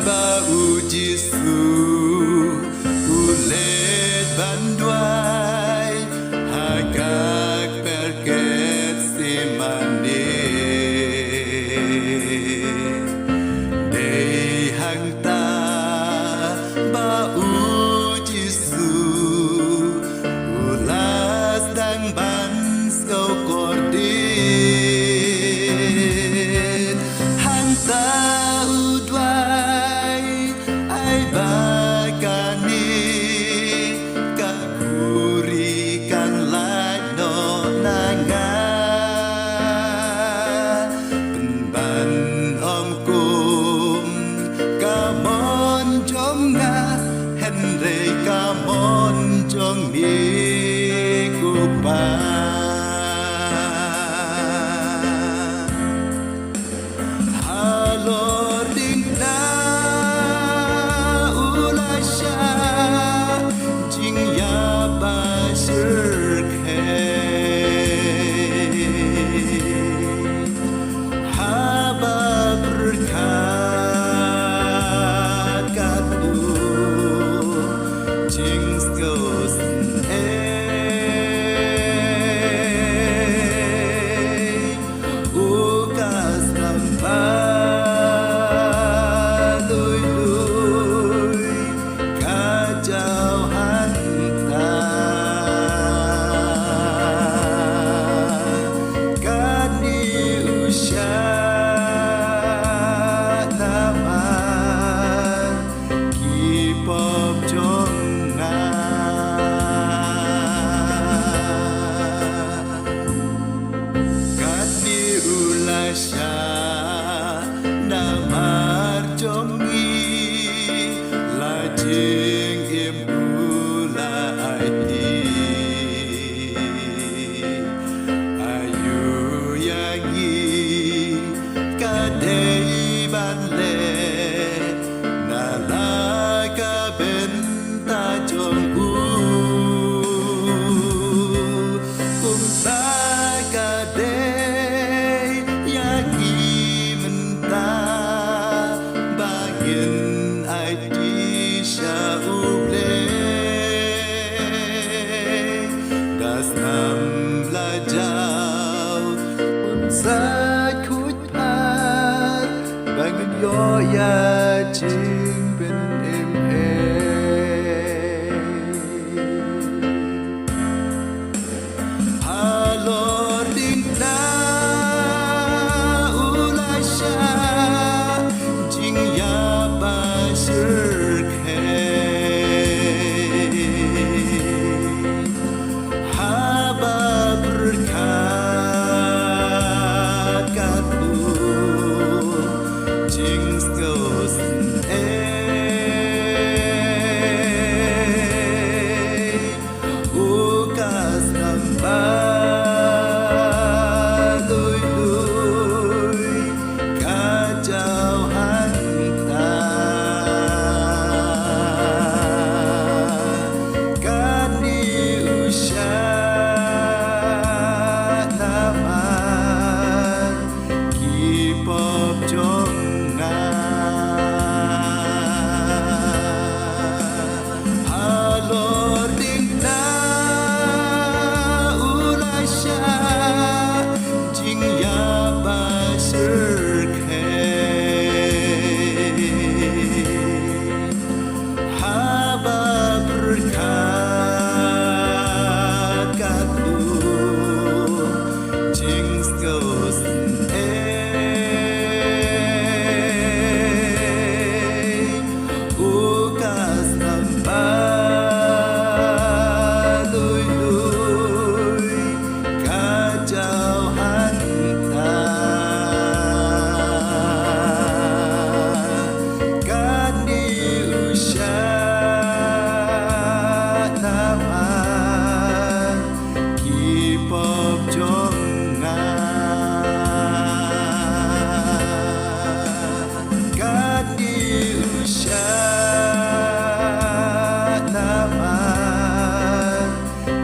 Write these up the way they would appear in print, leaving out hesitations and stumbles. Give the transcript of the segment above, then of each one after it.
ba ujisu ulet banduai hagak perket semane dei hang ta ba ujisu ulas dang ban skau kordit hang ta udwai ai bagani kakuri kan lano nanga penban om kum kamon jom nga henre kamon jom mi kupa Yo ya ching bên em Halo ding na ulasha jing ya ba shir haba berkat katu Jinx goes ukas nambah lui kacau hantar kan diusah naman K-pop jong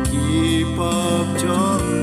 K-pop jong